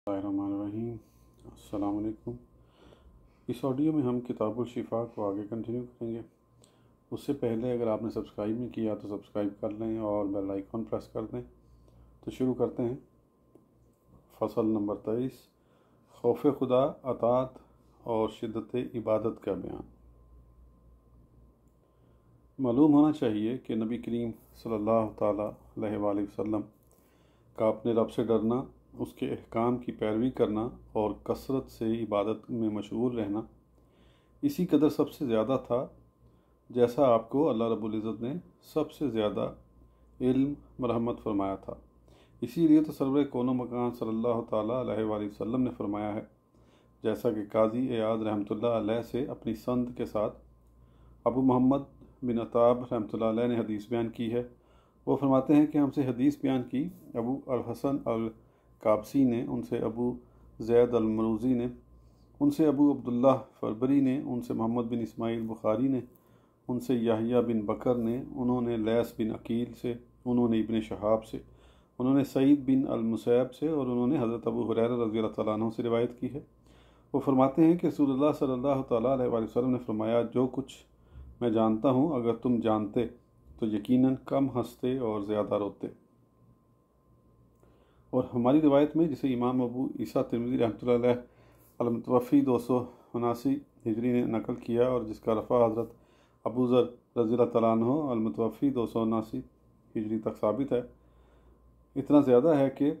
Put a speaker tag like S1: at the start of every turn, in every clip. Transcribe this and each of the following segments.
S1: الرحمن الرحیم۔ السلام علیکم۔ اس آڈیو میں ہم کتاب الشفا کو آگے کنٹینیو کریں گے۔ اس سے پہلے اگر آپ نے سبسکرائب نہیں کیا تو سبسکرائب کر لیں اور بیل آئیکن پریس کر دیں۔ تو شروع کرتے ہیں۔ فصل نمبر 23، خوف خدا، اطاعت اور شدت عبادت کا بیان۔ معلوم ہونا چاہیے کہ نبی کریم صلی اللہ تعالیٰ علیہ وآلہ وسلم کا اپنے رب سے ڈرنا، اس کے احکام کی پیروی کرنا اور کثرت سے عبادت میں مشغول رہنا اسی قدر سب سے زیادہ تھا جیسا آپ کو اللہ رب العزت نے سب سے زیادہ علم مرحمت فرمایا تھا۔ اسی لیے تو سرور کون و مکان صلی اللہ تعالیٰ علیہ وآلہ وسلم نے فرمایا ہے، جیسا کہ قاضی ایاض رحمۃ اللہ علیہ سے اپنی سند کے ساتھ ابو محمد بن عطاب رحمۃ اللہ علیہ نے حدیث بیان کی ہے۔ وہ فرماتے ہیں کہ ہم سے حدیث بیان کی ابو الحسن القابسی نے، ان سے ابو زید المروزی نے، ان سے ابو عبداللہ فربری نے، ان سے محمد بن اسماعیل بخاری نے، ان سے یحییٰ بن بکر نے، انہوں نے لیث بن عقیل سے، انہوں نے ابن شہاب سے، انہوں نے سعید بن المسیب سے اور انہوں نے حضرت ابو ہریرہ رضی اللہ تعالیٰ عنہ سے روایت کی ہے۔ وہ فرماتے ہیں کہ رسول اللہ صلی اللہ تعالیٰ علیہ وآلہ وسلم نے فرمایا، جو کچھ میں جانتا ہوں اگر تم جانتے تو یقیناً کم ہنستے اور زیادہ روتے۔ اور ہماری روایت میں، جسے امام ابو عیسیٰ ترمذی رحمۃ اللہ علیہ المتوفی 279 ہجری نے نقل کیا اور جس کا رفع حضرت ابو ذر رضی اللہ تعالیٰ عنہ المتوفی 279 ہجری تک ثابت ہے، اتنا زیادہ ہے کہ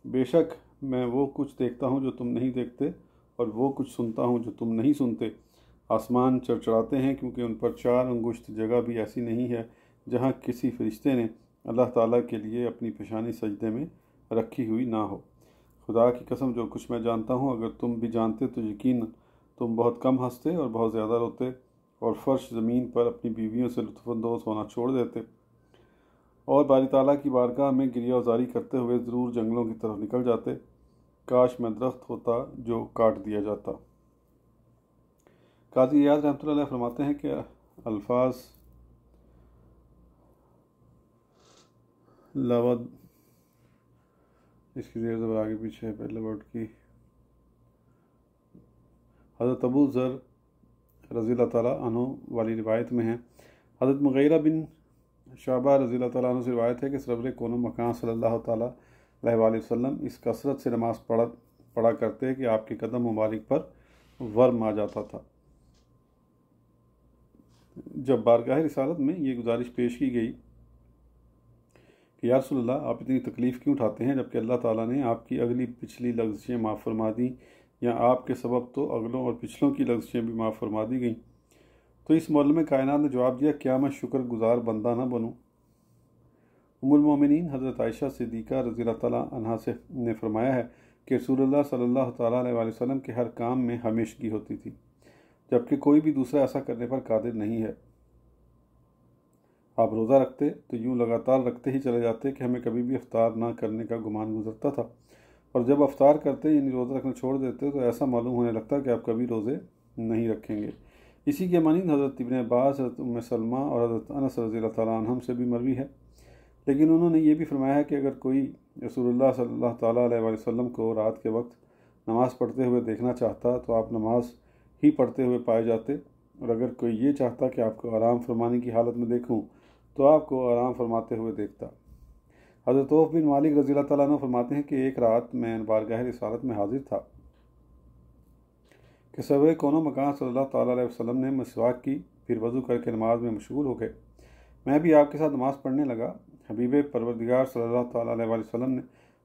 S1: بے شک میں وہ کچھ دیکھتا ہوں جو تم نہیں دیکھتے اور وہ کچھ سنتا ہوں جو تم نہیں سنتے۔ آسمان چڑچڑاتے ہیں کیونکہ ان پر 4 انگشت جگہ بھی ایسی نہیں ہے جہاں کسی فرشتے نے اللہ تعالیٰ کے لیے اپنی پیشانی سجدے میں رکھی ہوئی نہ ہو۔ خدا کی قسم جو کچھ میں جانتا ہوں اگر تم بھی جانتے تو یقیناً تم بہت کم ہنستے اور بہت زیادہ روتے اور فرش زمین پر اپنی بیویوں سے لطف اندوز ہونا چھوڑ دیتے اور باری تعالیٰ کی بارگاہ میں گریہ وزاری کرتے ہوئے ضرور جنگلوں کی طرف نکل جاتے۔ کاش میں درخت ہوتا جو کاٹ دیا جاتا۔ قاضی ایاض رحمۃ اللہ علیہ فرماتے ہیں کہ الفاظ لود، اس کی زیر زبر آگے پیچھے ہے پہلے ورڈ کی، حضرت ابو ذر رضی اللہ تعالیٰ عنہ والی روایت میں ہیں۔ حضرت مغیرہ بن شعبہ رضی اللہ تعالیٰ عنہ سے روایت ہے کہ سرور کون و مکان صلی اللہ تعالیٰ علیہ وآلہ وسلم اس کثرت سے نماز پڑھا کرتے کہ آپ کے قدم مبارک پر ورم آ جاتا تھا۔ جب بارگاہ رسالت میں یہ گزارش پیش کی گئی کہ یا رسول اللہ، آپ اتنی تکلیف کیوں اٹھاتے ہیں جبکہ اللہ تعالیٰ نے آپ کی اگلی پچھلی لغزشیں معاف فرما دیں، یا آپ کے سبب تو اگلوں اور پچھلوں کی لغزشیں بھی معاف فرما دی گئیں، تو اس معلم کائنات نے جواب دیا، کیا میں شکر گزار بندہ نہ بنوں؟ ام المومنین حضرت عائشہ صدیقہ رضی اللہ تعالیٰ عنہا سے نے فرمایا ہے کہ رسول اللہ صلی اللہ تعالیٰ علیہ وآلہ وسلم کے ہر کام میں ہمیشگی ہوتی تھی، جبکہ کوئی بھی دوسرا ایسا کرنے پر قادر نہیں ہے۔ آپ روزہ رکھتے تو یوں لگاتار رکھتے ہی چلے جاتے کہ ہمیں کبھی بھی افطار نہ کرنے کا گمان گزرتا تھا، اور جب افطار کرتے یعنی روزہ رکھنا چھوڑ دیتے تو ایسا معلوم ہونے لگتا کہ آپ کبھی روزے نہیں رکھیں گے۔ اسی کے مانند حضرت ابن عباس، حضرت ام سلمہ اور حضرت انس رضی اللہ تعالیٰ عنہم سے بھی مروی ہے، لیکن انہوں نے یہ بھی فرمایا ہے کہ اگر کوئی رسول اللہ صلی اللہ تعالیٰ علیہ وآلہ وسلم کو رات کے وقت نماز پڑھتے ہوئے دیکھنا چاہتا تو آپ نماز ہی پڑھتے ہوئے پائے جاتے، اور اگر کوئی یہ چاہتا کہ آپ کو آرام فرمانے کی حالت میں دیکھوں تو آپ کو آرام فرماتے ہوئے دیکھتا۔ حضرت عوف بن مالک رضی اللہ تعالیٰ عنہ فرماتے ہیں کہ ایک رات میں بارگاہ رسالت میں حاضر تھا کہ سرور کون و مکان صلی اللہ تعالیٰ علیہ وسلم نے مسواک کی، پھر وضو کر کے نماز میں مشغول ہو گئے۔ میں بھی آپ کے ساتھ نماز پڑھنے لگا۔ حبیب پروردگار صلی اللہ تعالیٰ علیہ وآلہ وسلم نے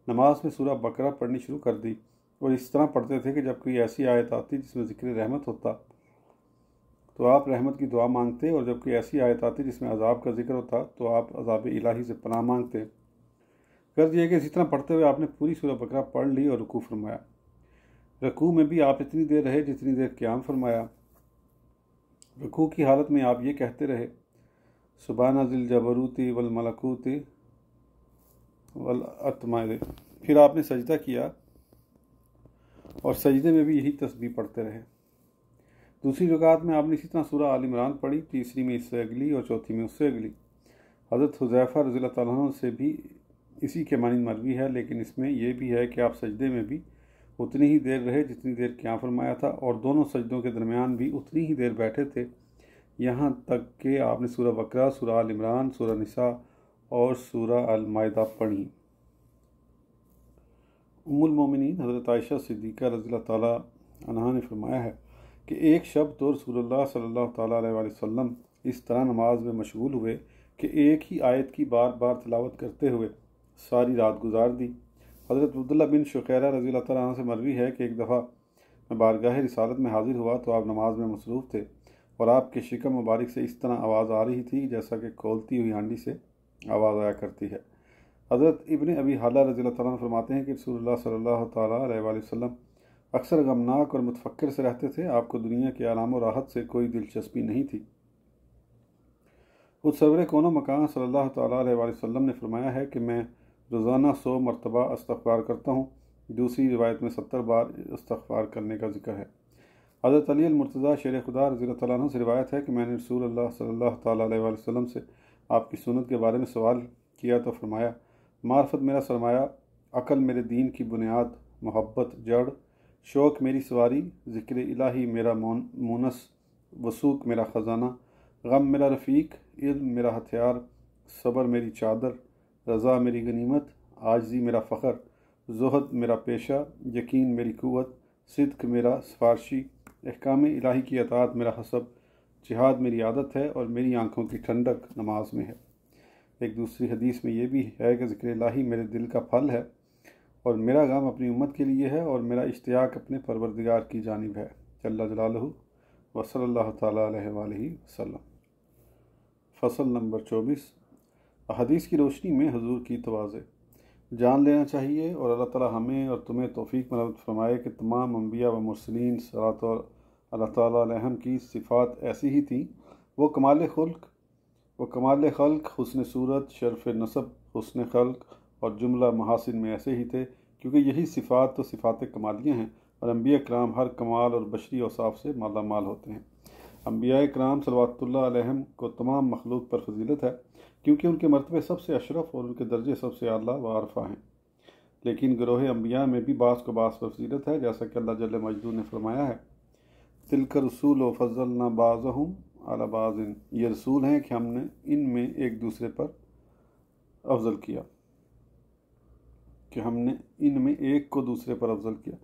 S1: نماز میں سورہ بقرہ پڑھنی شروع کر دی، اور اس طرح پڑھتے تھے کہ جب کوئی ایسی آیت آتی جس میں ذکر رحمت ہوتا تو آپ رحمت کی دعا مانگتے، اور جب کوئی ایسی آیت آتی جس میں عذاب کا ذکر ہوتا تو آپ عذاب الہی سے پناہ مانگتے۔ غرض یہ کہ اسی طرح پڑھتے ہوئے آپ نے پوری سورہ بقرہ پڑھ لی اور رکوع فرمایا۔ رکوع میں بھی آپ اتنی دیر رہے جتنی دیر قیام فرمایا۔ رکوع کی حالت میں آپ یہ کہتے رہے، سبحان ذی الجبروت والملکوت والعظمت۔ پھر آپ نے سجدہ کیا اور سجدے میں بھی یہی تسبیح پڑھتے رہے۔ دوسری رکعت میں آپ نے اسی طرح سورہ آل عمران پڑھی، تیسری میں اس سے اگلی اور چوتھی میں اس سے اگلی۔ حضرت حذیفہ رضی اللہ تعالیٰ عنہ سے بھی اسی کے مانند مروی ہے، لیکن اس میں یہ بھی ہے کہ آپ سجدے میں بھی اتنی ہی دیر رہے جتنی دیر قیام فرمایا تھا، اور دونوں سجدوں کے درمیان بھی اتنی ہی دیر بیٹھے تھے، یہاں تک کہ آپ نے سورہ بقرہ، سورہ آل عمران، سورہ نساء اور سورہ المائدہ پڑھی۔ ام المومنین حضرت عائشہ صدیقہ رضی اللہ تعالیٰ عنہا نے فرمایا ہے کہ ایک شب تو رسول اللہ صلی اللہ تعالیٰ علیہ وآلہ وسلم اس طرح نماز میں مشغول ہوئے کہ ایک ہی آیت کی بار بار تلاوت کرتے ہوئے ساری رات گزار دی۔ حضرت عبداللہ بن شقیرہ رضی اللہ تعالیٰ عنہ سے مروی ہے کہ ایک دفعہ میں بارگاہ رسالت میں حاضر ہوا تو آپ نماز میں مصروف تھے، اور آپ کے شکم مبارک سے اس طرح آواز آ رہی تھی جیسا کہ کھولتی ہوئی ہانڈی سے آواز آیا کرتی ہے۔ حضرت ابن ابی حالہ رضی اللہ تعالیٰ عنہ فرماتے ہیں کہ رسول اللہ صلی اللہ تعالیٰ علیہ وآلہ وسلم اکثر غمناک اور متفکر سے رہتے تھے، آپ کو دنیا کے آرام و راحت سے کوئی دلچسپی نہیں تھی۔ خود سرور کون و مکان صلی اللہ تعالیٰ علیہ وآلہ وسلم نے فرمایا ہے کہ میں روزانہ 100 مرتبہ استغفار کرتا ہوں، دوسری روایت میں 70 بار استغفار کرنے کا ذکر ہے۔ حضرت علی المرتضیٰ شیر خدا رضی اللہ تعالیٰ عنہ سے روایت ہے کہ میں نے رسول اللہ صلی اللہ تعالیٰ علیہ وآلہ وسلم سے آپ کی سنت کے بارے میں سوال کیا تو فرمایا، معرفت میرا سرمایہ، عقل میرے دین کی بنیاد، محبت جڑ، شوق میری سواری، ذکر الہی میرا مونس، وثوق میرا خزانہ، غم میرا رفیق، علم میرا ہتھیار، صبر میری چادر، رضا میری غنیمت، عاجزی میرا فخر، زہد میرا پیشہ، یقین میری قوت، صدق میرا سفارشی، احکام الہی کی اطاعت میرا حسب، جہاد میری عادت ہے، اور میری آنکھوں کی ٹھنڈک نماز میں ہے۔ ایک دوسری حدیث میں یہ بھی ہے کہ ذکر الہی میرے دل کا پھل ہے، اور میرا غم اپنی امت کے لیے ہے، اور میرا اشتیاق اپنے پروردگار کی جانب ہے جل جلالہ وصلی اللہ تعالیٰ علیہ وآلہ وسلم۔ فصل نمبر 24، احادیث کی روشنی میں حضور کی تواضع۔ جان لینا چاہیے اور اللہ تعالیٰ ہمیں اور تمہیں توفیق مرحمت فرمائے کہ تمام انبیاء و مرسلین صلوات اللہ تعالیٰ علیہم کی صفات ایسی ہی تھیں۔ وہ کمال خلق، حسن صورت، شرف نسب، حسن خلق اور جملہ محاسن میں ایسے ہی تھے، کیونکہ یہی صفات تو صفات کمالیہ ہیں، اور انبیاء کرام ہر کمال اور بشری اوصاف سے مالا مال ہوتے ہیں۔ انبیاء کرام صلوات اللہ علیہم کو تمام مخلوق پر فضیلت ہے، کیونکہ ان کے مرتبے سب سے اشرف اور ان کے درجے سب سے اعلیٰ و عرفہ ہیں، لیکن گروہ انبیاء میں بھی بعض کو بعض پر فضیلت ہے، جیسا کہ اللہ جل مجدہ نے فرمایا ہے، تلک رسول و فضلنا بعضهم علی بعض، یہ رسول ہیں کہ ہم نے ان میں ایک دوسرے پر افضل کیا، کہ ہم نے ان میں ایک کو دوسرے پر افضل کیا۔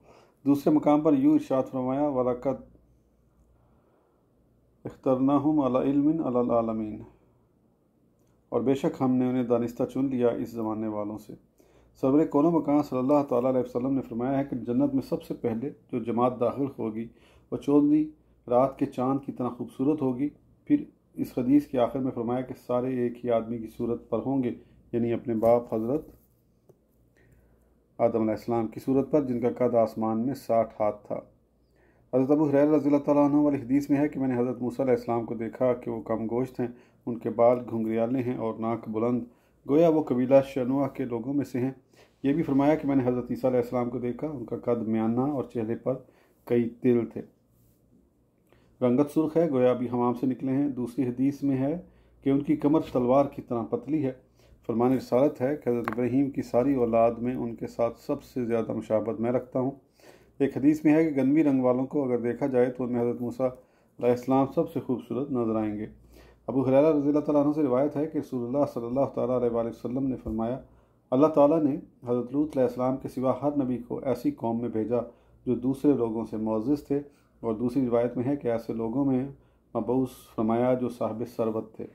S1: دوسرے مقام پر یوں ارشاد فرمایا، وَلَقَدْ اخْتَرْنَاهُمْ عَلَى عِلْمٍ عَلَى الْعَالَمِينَ، اور بے شک ہم نے انہیں دانستہ چن لیا اس زمانے والوں سے۔ سرور کون و مکان صلی اللہ تعالیٰ علیہ وسلم نے فرمایا ہے کہ جنت میں سب سے پہلے جو جماعت داخل ہوگی وہ 14ویں رات کے چاند کی طرح خوبصورت ہوگی۔ پھر اس حدیث کے آخر میں فرمایا کہ سارے ایک ہی آدمی کی صورت پر ہوں گے، یعنی اپنے باپ حضرت آدم علیہ السلام کی صورت پر، جن کا قد آسمان میں 60 ہاتھ تھا۔ حضرت ابو ہریرہ رضی اللہ تعالیٰ عنہ والی حدیث میں ہے کہ میں نے حضرت موسیٰ علیہ السلام کو دیکھا کہ وہ کم گوشت ہیں، ان کے بال گھنگریالے ہیں اور ناک بلند، گویا وہ قبیلہ شنوع کے لوگوں میں سے ہیں۔ یہ بھی فرمایا کہ میں نے حضرت عیسیٰ علیہ السلام کو دیکھا، ان کا قد میانہ اور چہرے پر کئی تل تھے، رنگت سرخ ہے، گویا ابھی حمام سے نکلے ہیں۔ دوسری حدیث میں ہے کہ ان کی کمر تلوار کی طرح پتلی ہے۔ فرمان رسالت ہے کہ حضرت ابراہیم کی ساری اولاد میں ان کے ساتھ سب سے زیادہ مشابہت میں رکھتا ہوں۔ ایک حدیث میں ہے کہ گندمی رنگ والوں کو اگر دیکھا جائے تو ان میں حضرت موسیٰ علیہ السلام سب سے خوبصورت نظر آئیں گے۔ ابو ہریرہ رضی اللہ تعالیٰ عنہ سے روایت ہے کہ رسول اللہ صلی اللہ تعالیٰ علیہ وآلہ وسلم نے فرمایا، اللہ تعالیٰ نے حضرت لوط علیہ السلام کے سوا ہر نبی کو ایسی قوم میں بھیجا جو دوسرے لوگوں سے معزز تھے، اور دوسری روایت میں ہے کہ ایسے لوگوں میں مبعوث فرمایا جو صاحب ثروت تھے۔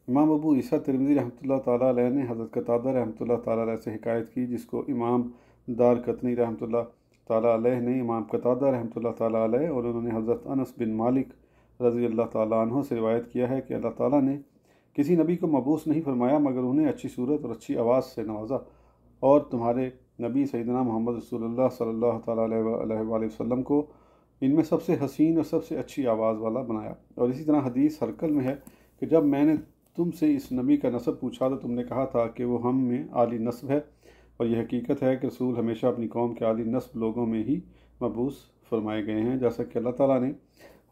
S1: امام ابو عیسیٰ ترمذی رحمۃ اللہ تعالیٰ علیہ نے حضرت قتادہ رحمۃ اللہ تعالیٰ علیہ سے حکایت کی، جس کو امام دار قطنی رحمۃ اللہ تعالیٰ علیہ نے امام قتادہ رحمۃ اللہ تعالیٰ علیہ اور انہوں نے حضرت انس بن مالک رضی اللہ تعالیٰ عنہ سے روایت کیا ہے کہ اللہ تعالیٰ نے کسی نبی کو مبعوث نہیں فرمایا مگر انہیں اچھی صورت اور اچھی آواز سے نوازا، اور تمہارے نبی سیدنا محمد رسول اللہ صلی اللہ تعالیٰ علیہ وآلہ وسلم کو ان میں سب سے حسین اور سب سے اچھی آواز والا بنایا۔ اور اسی طرح حدیث ہرقل میں ہے کہ جب میں نے تم سے اس نبی کا نسب پوچھا تو تم نے کہا تھا کہ وہ ہم میں عالی نسب ہے، اور یہ حقیقت ہے کہ رسول ہمیشہ اپنی قوم کے عالی نسب لوگوں میں ہی مبعوث فرمائے گئے ہیں، جیسا کہ اللہ تعالیٰ نے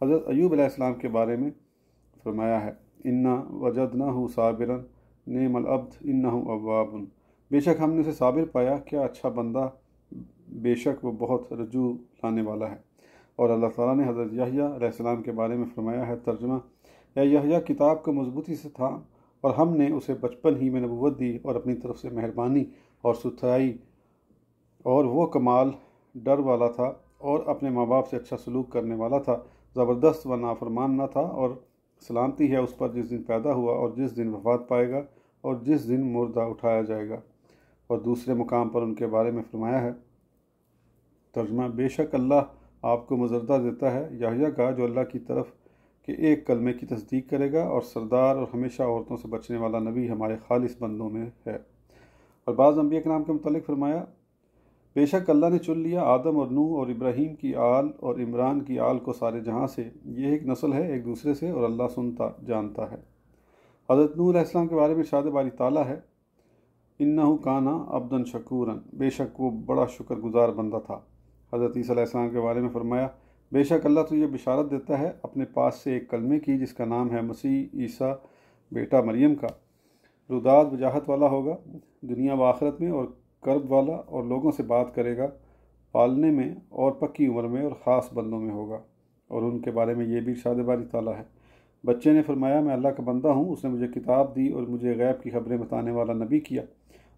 S1: حضرت ایوب علیہ السلام کے بارے میں فرمایا ہے، انا وجدناہ صابرا نعم العبد انہ اواب، بے شک ہم نے اسے صابر پایا، کیا اچھا بندہ بے شک وہ بہت رجوع لانے والا ہے۔ اور اللہ تعالیٰ نے حضرت یحییٰ علیہ السلام کے بارے میں فرمایا ہے، ترجمہ: اے یحییٰ، کتاب کو مضبوطی سے تھام، اور ہم نے اسے بچپن ہی میں نبوت دی اور اپنی طرف سے مہربانی اور ستھرائی، اور وہ کمال ڈر والا تھا اور اپنے ماں باپ سے اچھا سلوک کرنے والا تھا، زبردست و نافرمان نہ تھا، اور سلامتی ہے اس پر جس دن پیدا ہوا اور جس دن وفات پائے گا اور جس دن مردہ اٹھایا جائے گا۔ اور دوسرے مقام پر ان کے بارے میں فرمایا ہے، ترجمہ: بے شک اللہ آپ کو مزردہ دیتا ہے یحییٰ کا، جو اللہ کی طرف کے ایک کلمے کی تصدیق کرے گا، اور سردار اور ہمیشہ عورتوں سے بچنے والا نبی ہمارے خالص بندوں میں ہے۔ اور بعض انبیاء کرام کے متعلق فرمایا، بے شک اللہ نے چن لیا آدم اور نوح اور ابراہیم کی آل اور عمران کی آل کو سارے جہاں سے، یہ ایک نسل ہے ایک دوسرے سے، اور اللہ سنتا جانتا ہے۔ حضرت نوح علیہ السلام کے بارے میں ارشاد باری تعالیٰ ہے، انہ کانا عبدا شکورا، بے شک وہ بڑا شکر گزار بندہ تھا۔ حضرت عیسیٰ علیہ السلام کے بارے میں فرمایا، بے شک اللہ تو یہ بشارت دیتا ہے اپنے پاس سے ایک کلمے کی، جس کا نام ہے مسیح عیسیٰ بیٹا مریم کا، روداد وجاہت والا ہوگا دنیا و آخرت میں، اور کرب والا، اور لوگوں سے بات کرے گا پالنے میں اور پکی عمر میں، اور خاص بندوں میں ہوگا۔ اور ان کے بارے میں یہ بھی ارشاد باری تعالیٰ ہے، بچے نے فرمایا، میں اللہ کا بندہ ہوں، اس نے مجھے کتاب دی اور مجھے غیب کی خبریں بتانے والا نبی کیا،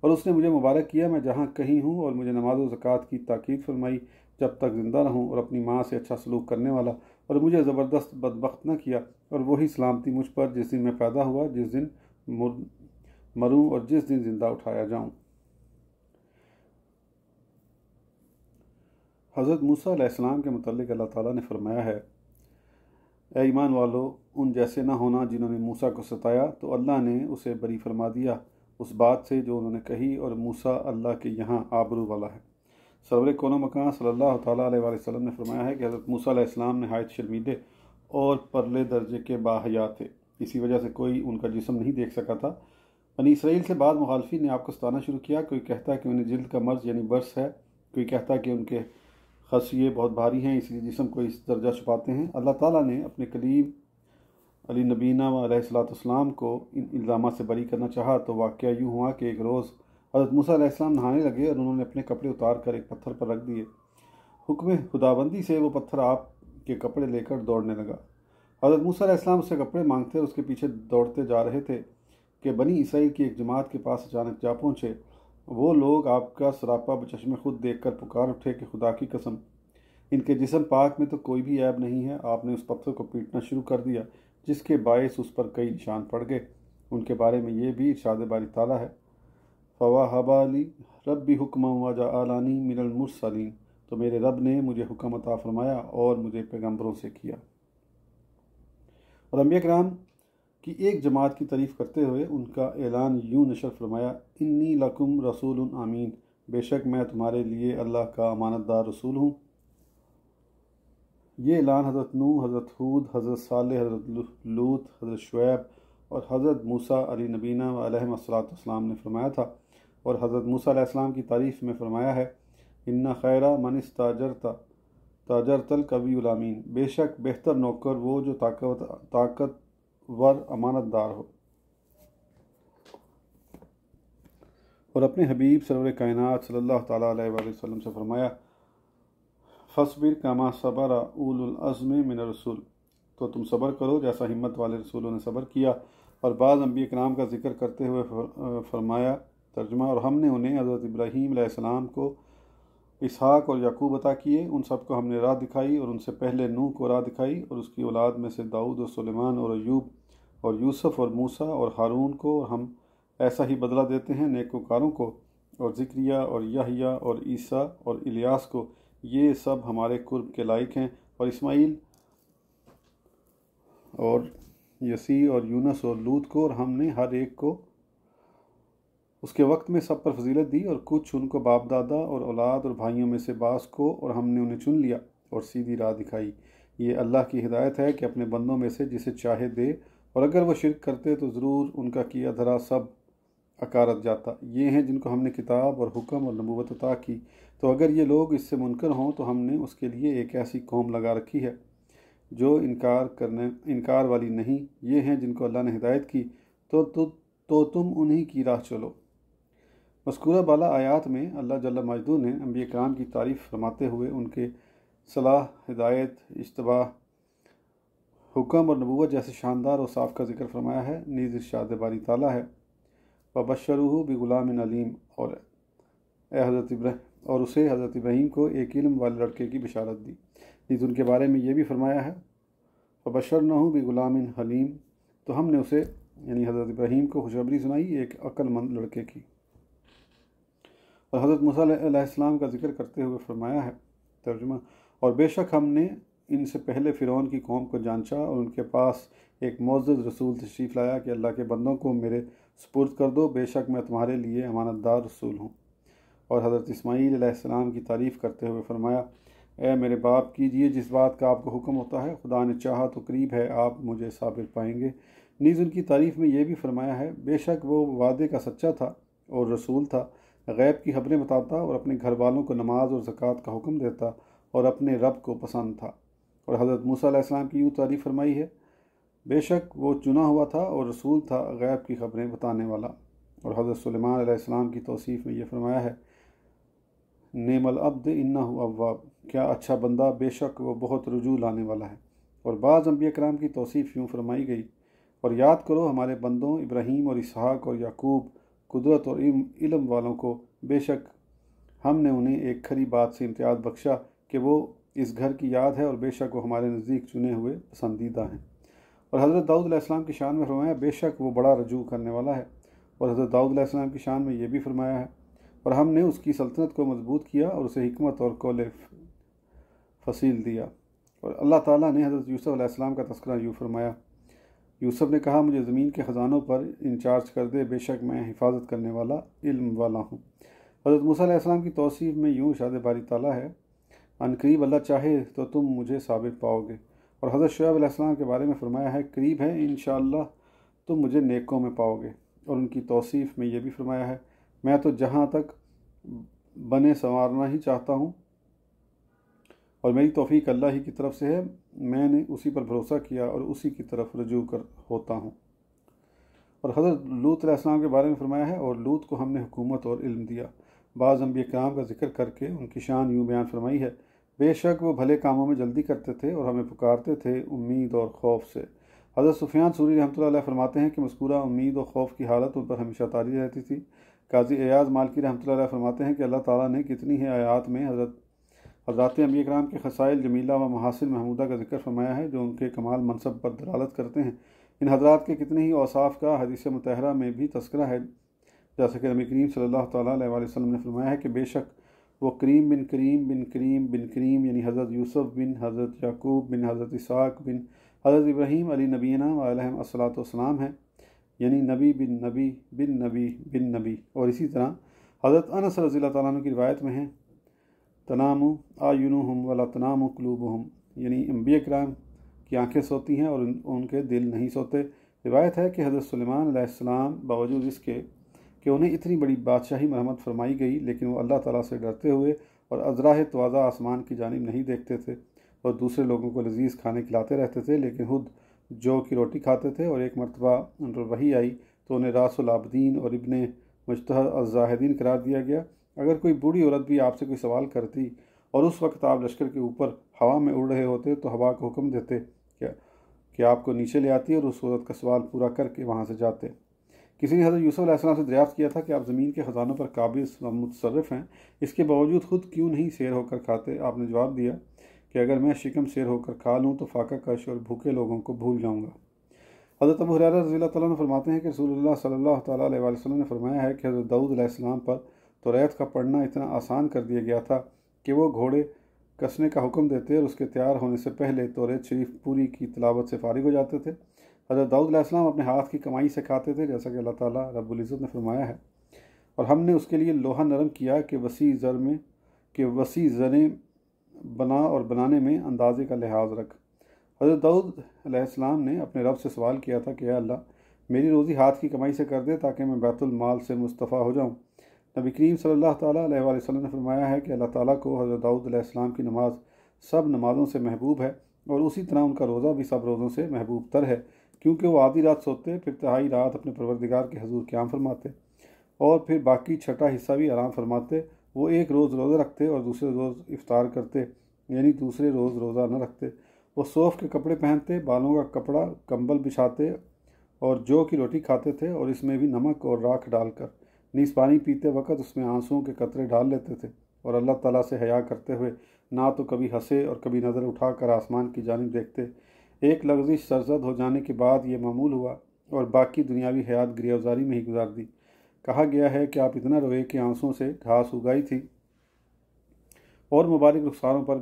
S1: اور اس نے مجھے مبارک کیا میں جہاں کہیں ہوں، اور مجھے نماز و زکوٰۃ کی تاکید فرمائی جب تک زندہ رہوں، اور اپنی ماں سے اچھا سلوک کرنے والا، اور مجھے زبردست بدبخت نہ کیا، اور وہی سلامتی مجھ پر جس دن میں پیدا ہوا، جس دن مروں، اور جس دن زندہ اٹھایا جاؤں۔ حضرت موسیٰ علیہ السلام کے متعلق اللہ تعالیٰ نے فرمایا ہے، اے ایمان والو، ان جیسے نہ ہونا جنہوں نے موسیٰ کو ستایا، تو اللہ نے اسے بری فرما دیا اس بات سے جو انہوں نے کہی، اور موسیٰ اللہ کے یہاں آبرو والا ہے۔ سرور کون و مکان صلی اللہ تعالیٰ علیہ وآلہ وسلم نے فرمایا ہے کہ حضرت موسیٰ علیہ السلام نہایت شرمیلے اور پرلے درجے کے باحیا تھے، اسی وجہ سے کوئی ان کا جسم نہیں دیکھ سکا تھا۔ بنی اسرائیل سے بعد مخالفین نے آپ کو ستانا شروع کیا، کوئی کہتا کہ انہیں جلد کا مرض یعنی برس ہے، کوئی کہتا کہ ان کے خصیے بہت بھاری ہیں اس لیے جسم کو اس درجہ چھپاتے ہیں۔ اللہ تعالیٰ نے اپنے کلیم علی نبینا و علیہ السلام کو ان الزامات سے بری کرنا چاہا، تو واقعہ یوں ہوا کہ ایک روز حضرت موسیٰ علیہ السلام نہانے لگے، اور انہوں نے اپنے کپڑے اتار کر ایک پتھر پر رکھ دیے۔ حکم خداوندی سے وہ پتھر آپ کے کپڑے لے کر دوڑنے لگا۔ حضرت موسیٰ علیہ السلام اس سے کپڑے مانگتے اور اس کے پیچھے دوڑتے جا رہے تھے کہ بنی اسرائیل کی ایک جماعت کے پاس اچانک جا پہنچے۔ وہ لوگ آپ کا سراپا بچشم خود دیکھ کر پکار اٹھے کہ خدا کی قسم، ان کے جسم پاک میں تو کوئی بھی عیب نہیں ہے۔ آپ نے اس پتھر کو پیٹنا شروع کر دیا، جس کے باعث اس پر کئی نشان پڑ گئے۔ ان کے بارے میں یہ بھی ارشاد باری تعالیٰ ہے، فَوَهَبَ لِي رَبِّي حُکْمًا وَجَعَلَنِی مِنَ الْمُرْسَلِینَ، تو میرے رب نے مجھے حکم عطا فرمایا اور مجھے پیغمبروں سے کیا۔ اور انبیاء کرام کی ایک جماعت کی تعریف کرتے ہوئے ان کا اعلان یوں نشر فرمایا، انی لکم رسول امین، بے شک میں تمہارے لیے اللہ کا امانت دار رسول ہوں۔ یہ اعلان حضرت نوح، حضرت ہود، حضرت صالح، حضرت لوط، حضرت شعیب اور حضرت موسیٰ علی نبینا و علیہم السلام نے فرمایا تھا۔ اور حضرت موسیٰ علیہ السلام کی تعریف میں فرمایا ہے، ان خیر من استاجرت القوی الامین، بے شک بہتر نوکر وہ جو طاقتور امانت دار ہو۔ اور اپنے حبیب سرور کائنات صلی اللہ تعالیٰ علیہ وآلہ وسلم سے فرمایا، فاصبر کما صبر اولو العزم من الرسول، تو تم صبر کرو جیسا ہمت والے رسولوں نے صبر کیا۔ اور بعض انبیاء کرام کا ذکر کرتے ہوئے فرمایا، ترجمہ، اور ہم نے انہیں حضرت ابراہیم علیہ السلام کو اسحاق اور یعقوب عطا کیے، ان سب کو ہم نے راہ دکھائی، اور ان سے پہلے نوح کو راہ دکھائی، اور اس کی اولاد میں سے داؤد اور سلیمان اور ایوب اور یوسف اور موسیٰ اور ہارون کو، اور ہم ایسا ہی بدلہ دیتے ہیں نیکوکاروں کو، اور ذکریہ اور یحییٰ اور عیسیٰ اور الیاس کو، یہ سب ہمارے قرب کے لائق ہیں، اور اسماعیل اور یسیع اور یونس اور لوط کو، اور ہم نے ہر ایک کو اس کے وقت میں سب پر فضیلت دی، اور کچھ ان کو باپ دادا اور اولاد اور بھائیوں میں سے بعض کو، اور ہم نے انہیں چن لیا اور سیدھی راہ دکھائی۔ یہ اللہ کی ہدایت ہے کہ اپنے بندوں میں سے جسے چاہے دے، اور اگر وہ شرک کرتے تو ضرور ان کا کیا دھرا سب اکارت جاتا۔ یہ ہیں جن کو ہم نے کتاب اور حکم اور نبوت عطا کی، تو اگر یہ لوگ اس سے منکر ہوں تو ہم نے اس کے لیے ایک ایسی قوم لگا رکھی ہے جو انکار والی نہیں۔ یہ ہیں جن کو اللہ نے ہدایت کی، تو تم انہی کی راہ چلو۔ مذکورہ بالا آیات میں اللہ جل مجدہ نے انبیاء کرام کی تعریف فرماتے ہوئے ان کے صلاح، ہدایت، اجتباء، حکم اور نبوت جیسے شاندار اوصاف کا ذکر فرمایا ہے۔ نیز ارشاد باری تعالیٰ ہے وَبَشَّرُوهُ بِغُلَامٍ عَلِيمٍ، اور اسے حضرت ابراہیم کو ایک علم والے لڑکے کی بشارت دی۔ نیز ان کے بارے میں یہ بھی فرمایا ہے فَبَشَّرْنَاهُ بِغُلَامٍ حَلِيمٍ، تو ہم نے اسے یعنی حضرت ابراہیم کو خوشخبری سنائی ایک عقل مند لڑکے کی۔ اور حضرت موسیٰ علیہ السلام کا ذکر کرتے ہوئے فرمایا ہے ترجمہ، اور بے شک ہم نے ان سے پہلے فرعون کی قوم کو جانچا اور ان کے پاس ایک معزز رسول تشریف لایا کہ اللہ کے بندوں کو میرے سپرد کر دو، بے شک میں تمہارے لیے امانت دار رسول ہوں۔ اور حضرت اسماعیل علیہ السلام کی تعریف کرتے ہوئے فرمایا اے میرے باپ، کیجئے جس بات کا آپ کو حکم ہوتا ہے، خدا نے چاہا تو قریب ہے آپ مجھے صابر پائیں گے۔ نیز ان کی تعریف میں یہ بھی فرمایا ہے بے شک وہ وعدے کا سچا تھا اور رسول تھا، غیب کی خبریں بتاتا اور اپنے گھر والوں کو نماز اور زکوٰۃ کا حکم دیتا اور اپنے رب کو پسند تھا۔ اور حضرت موسیٰ علیہ السلام کی یوں تعریف فرمائی ہے بے شک وہ چنا ہوا تھا اور رسول تھا، غیب کی خبریں بتانے والا۔ اور حضرت سلیمان علیہ السلام کی توصیف میں یہ فرمایا ہے نعم العبد انہ اواب، کیا اچھا بندہ، بے شک وہ بہت رجوع لانے والا ہے۔ اور بعض انبیاء کرام کی توصیف یوں فرمائی گئی اور یاد کرو ہمارے بندوں ابراہیم اور اسحاق اور یعقوب، قدرت اور علم والوں کو، بے شک ہم نے انہیں ایک کھری بات سے امتیاز بخشا کہ وہ اس گھر کی یاد ہے اور بے شک وہ ہمارے نزدیک چنے ہوئے پسندیدہ ہیں۔ اور حضرت داؤد علیہ السلام کی شان میں فرمایا بے شک وہ بڑا رجوع کرنے والا ہے۔ اور حضرت داؤد علیہ السلام کی شان میں یہ بھی فرمایا ہے اور ہم نے اس کی سلطنت کو مضبوط کیا اور اسے حکمت اور قول فصیل دیا۔ اور اللہ تعالیٰ نے حضرت یوسف علیہ السلام کا تذکرہ یوں فرمایا یوسف نے کہا مجھے زمین کے خزانوں پر انچارج کر دے، بے شک میں حفاظت کرنے والا علم والا ہوں۔ حضرت موسیٰ علیہ السلام کی توصیف میں یوں ارشاد باری تعالیٰ ہے ان قریب اللہ چاہے تو تم مجھے ثابت پاؤ گے۔ اور حضرت شعیب علیہ السلام کے بارے میں فرمایا ہے قریب ہے انشاءاللہ تم مجھے نیکوں میں پاؤ گے۔ اور ان کی توصیف میں یہ بھی فرمایا ہے میں تو جہاں تک بنے سنوارنا ہی چاہتا ہوں اور میری توفیق اللہ ہی کی طرف سے ہے، میں نے اسی پر بھروسہ کیا اور اسی کی طرف رجوع ہوتا ہوں۔ اور حضرت لوط علیہ السلام کے بارے میں فرمایا ہے اور لوط کو ہم نے حکومت اور علم دیا۔ بعض انبیاء کرام کا ذکر کر کے ان کی شان یوں بیان فرمائی ہے بے شک وہ بھلے کاموں میں جلدی کرتے تھے اور ہمیں پکارتے تھے امید اور خوف سے۔ حضرت سفیان ثوری رحمۃ اللہ علیہ فرماتے ہیں کہ مذکورہ امید اور خوف کی حالت ان پر ہمیشہ طاری رہتی تھی۔ قاضی ایاز مالکی رحمۃ اللہ علیہ فرماتے ہیں کہ اللہ تعالیٰ نے کتنی ہی آیات میں حضرات انبیاء کرام کے خصائل جمیلہ و محاسن محمودہ کا ذکر فرمایا ہے جو ان کے کمال منصب پر دلالت کرتے ہیں۔ ان حضرات کے کتنے ہی اوصاف کا حدیث مطہرہ میں بھی تذکرہ ہے، جیسا کہ نبی کریم صلی اللہ تعالیٰ علیہ وسلم نے فرمایا ہے کہ بے شک وہ کریم بن کریم بن کریم بن کریم یعنی حضرت یوسف بن حضرت یعقوب بن حضرت اسحاق بن حضرت ابراہیم علی نبینا علیہم الصلاۃ والسلام ہیں، یعنی نبی بن نبی بن نبی بن نبی۔ اور اسی طرح حضرت انس رضی اللہ تعالیٰ عنہ کی روایت میں ہے تنام اعینہم ولا تنام قلوبہم، یعنی انبیاء کرام کی آنکھیں سوتی ہیں اور ان کے دل نہیں سوتے۔ روایت ہے کہ حضرت سلیمان علیہ السلام باوجود اس کے کہ انہیں اتنی بڑی بادشاہی مرحمت فرمائی گئی لیکن وہ اللہ تعالیٰ سے ڈرتے ہوئے اور ازراہ توازہ آسمان کی جانب نہیں دیکھتے تھے اور دوسرے لوگوں کو لذیذ کھانے کھلاتے رہتے تھے لیکن خود جو کی روٹی کھاتے تھے۔ اور ایک مرتبہ ان پر وحی آئی تو انہیں راس العابدین اور ابن مجتہد الزاہدین قرار دیا گیا۔ اگر کوئی بوڑھی عورت بھی آپ سے کوئی سوال کرتی اور اس وقت آپ لشکر کے اوپر ہوا میں اڑ رہے ہوتے تو ہوا کو حکم دیتے کہ آپ کو نیچے لے آتی اور اس عورت کا سوال پورا کر کے وہاں سے جاتے۔ کسی نے حضرت یوسف علیہ السلام سے دریافت کیا تھا کہ آپ زمین کے خزانوں پر قابض و متصرف ہیں، اس کے باوجود خود کیوں نہیں سیر ہو کر کھاتے؟ آپ نے جواب دیا کہ اگر میں شکم سیر ہو کر کھا لوں تو فاقہ کش اور بھوکے لوگوں کو بھول جاؤں گا۔ حضرت ابو ہریرہ رضی اللہ تعالیٰ عنہ فرماتے ہیں کہ رسول اللہ صلی اللہ تعالیٰ علیہ وسلم نے فرمایا ہے کہ حضرت داؤد علیہ السلام پر توریت کا پڑھنا اتنا آسان کر دیا گیا تھا کہ وہ گھوڑے کسنے کا حکم دیتے اور اس کے تیار ہونے سے پہلے توریت شریف پوری کی تلاوت سے فارغ ہو جاتے تھے۔ حضرت داؤد علیہ السلام اپنے ہاتھ کی کمائی سے کھاتے تھے جیسا کہ اللہ تعالیٰ رب العزت نے فرمایا ہے اور ہم نے اس کے لیے لوہا نرم کیا کہ وسیع زریں بنا اور بنانے میں اندازے کا لحاظ رکھ۔ حضرت داؤد علیہ السلام نے اپنے رب سے سوال کیا تھا کہ اے اللہ میری روزی ہاتھ کی کمائی سے کر دے تاکہ میں بیت المال سے مستفیٰ ہو جاؤں۔ نبی کریم صلی اللہ تعالیٰ علیہ وسلم نے فرمایا ہے کہ اللہ تعالیٰ کو حضرت داؤد علیہ السلام کی نماز سب نمازوں سے محبوب ہے اور اسی طرح ان کا روزہ بھی سب روزوں سے محبوب تر ہے کیونکہ وہ آدھی رات سوتے پھر تہائی رات اپنے پروردگار کے حضور قیام فرماتے۔ اور پھر باقی چھٹا حصہ بھی آرام فرماتے۔ وہ ایک روز روزہ رکھتے اور دوسرے روز افطار کرتے، یعنی دوسرے روز روزہ نہ رکھتے۔ وہ صوف کے کپڑے پہنتے، بالوں کا کپڑا کمبل بچھاتے اور جو کی روٹی کھاتے تھے، اور اس میں بھی نمک اور راکھ ڈال کر۔ نیز پانی پیتے وقت اس میں آنسوؤں کے قطرے ڈال لیتے تھے، اور اللہ تعالیٰ سے حیا کرتے ہوئے نہ تو کبھی ہنسے اور کبھی نظر اٹھا کر آسمان کی جانب دیکھتے۔ ایک لغزش سرزد ہو جانے کے بعد یہ معمول ہوا اور باقی دنیاوی حیات گریہوزاری میں ہی گزار دی۔ کہا گیا ہے کہ آپ اتنا روئے کہ آنسوؤں سے گھاس اگائی تھی اور مبارک رخساروں پر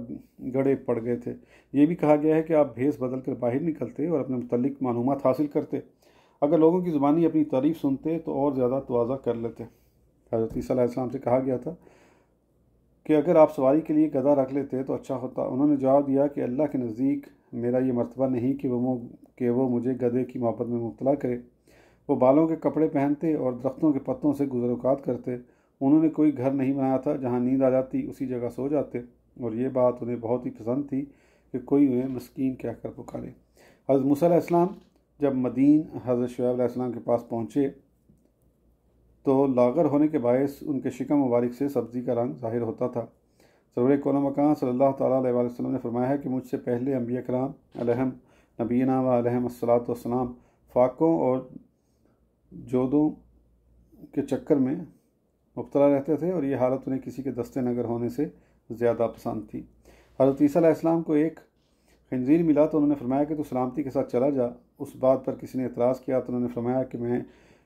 S1: گڑے پڑ گئے تھے۔ یہ بھی کہا گیا ہے کہ آپ بھیس بدل کر باہر نکلتے اور اپنے متعلق معلومات حاصل کرتے۔ اگر لوگوں کی زبانی اپنی تعریف سنتے تو اور زیادہ تواضع کر لیتے۔ حضرت عیسیٰ علیہ السلام سے کہا گیا تھا کہ اگر آپ سواری کے لیے گدھا رکھ لیتے تو اچھا ہوتا۔ انہوں نے جواب دیا کہ اللہ کے نزدیک میرا یہ مرتبہ نہیں کہ وہ مجھے گدھے کی محبت میں مبتلا کرے۔ وہ بالوں کے کپڑے پہنتے اور درختوں کے پتوں سے گزر اوقات کرتے۔ انہوں نے کوئی گھر نہیں بنایا تھا، جہاں نیند آ جاتی اسی جگہ سو جاتے، اور یہ بات انہیں بہت ہی پسند تھی کہ کوئی انہیں مسکین کہہ کر پکارے۔ حضرت موسیٰ علیہ السلام جب مدین حضرت شعیب علیہ السلام کے پاس پہنچے تو لاغر ہونے کے باعث ان کے شکم مبارک سے سبزی کا رنگ ظاہر ہوتا تھا۔ سرور کون مکان صلی اللہ تعالیٰ علیہ وسلم نے فرمایا ہے کہ مجھ سے پہلے انبیاء کرام علیہم نبینا و علیہم الصلاۃ والسلام فاقوں اور جودوں کے چکر میں مبتلا رہتے تھے، اور یہ حالت انہیں کسی کے دستے نگر ہونے سے زیادہ پسند تھی۔ حضرت عیسیٰ علیہ السلام کو ایک خنزیر ملا تو انہوں نے فرمایا کہ تو سلامتی کے ساتھ چلا جا۔ اس بات پر کسی نے اعتراض کیا تو انہوں نے فرمایا کہ میں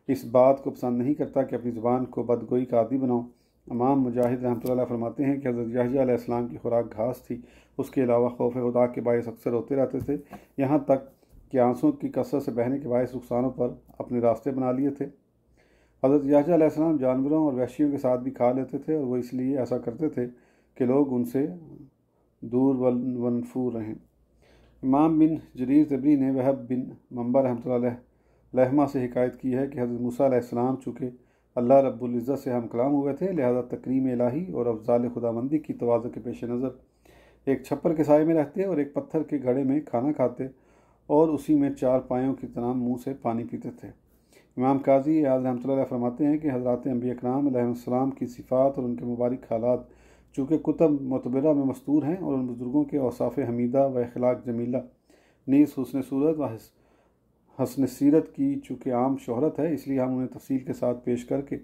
S1: اس بات کو پسند نہیں کرتا کہ اپنی زبان کو بدگوئی کا عادی بناؤں۔ امام مجاہد رحمۃ اللہ فرماتے ہیں کہ حضرت یحییٰ علیہ السلام کی خوراک گھاس تھی، اس کے علاوہ خوف خدا کے باعث اکثر روتے رہتے تھے، یہاں تک کہ آنسوؤں کی کثرت سے بہنے کے باعث رخسانوں پر اپنے راستے بنا لیے تھے۔ حضرت یحییٰ علیہ السلام جانوروں اور وحشیوں کے ساتھ بھی کھا لیتے تھے، اور وہ اس لیے ایسا کرتے تھے کہ لوگ ان سے دور ونفور رہیں۔ امام بن جریر طبری نے وہب بن منبع رحمۃ اللہ علیہ سے حکایت کی ہے کہ حضرت موسیٰ علیہ السلام چونکہ اللہ رب العزت سے ہم کلام ہوئے تھے، لہذا تکریم الہی اور افضال خداوندی کی تواضع کے پیش نظر ایک چھپر کے سائے میں رہتے اور ایک پتھر کے گھڑے میں کھانا کھاتے اور اسی میں 4 پایوں کی طرح منہ سے پانی پیتے تھے۔ امام قاضی عیاض رحمۃ اللہ علیہ فرماتے ہیں کہ حضرات انبیاء کرام علیہ السلام کی صفات اور ان کے مبارک حالات چونکہ کتب معتبرہ میں مستور ہیں، اور ان بزرگوں کے اوصاف حمیدہ و اخلاق جمیلہ نیز حسن صورت و حسن سیرت کی چونکہ عام شہرت ہے، اس لیے ہم انہیں تفصیل کے ساتھ پیش کر کے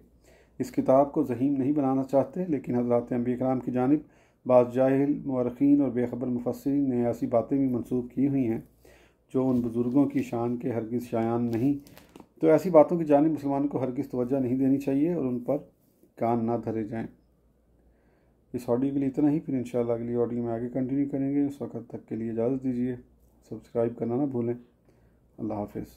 S1: اس کتاب کو ذہیم نہیں بنانا چاہتے، لیکن حضرات انبیاء کرام کی جانب بعض جاہل مورخین اور بے خبر مفسرین نے ایسی باتیں بھی منسوب کی ہوئی ہیں جو ان بزرگوں کی شان کے ہرگز شایان نہیں، تو ایسی باتوں کی جانب مسلمانوں کو ہرگز توجہ نہیں دینی چاہیے اور ان پر کان نہ دھرے جائیں۔ اس آڈیو کے لیے اتنا ہی، پھر انشاءاللہ اگلی آڈیو میں آگے کنٹینیو کریں گے۔ اس وقت تک کے لیے اجازت دیجیے، سبسکرائب کرنا نہ بھولیں۔ اللہ حافظ۔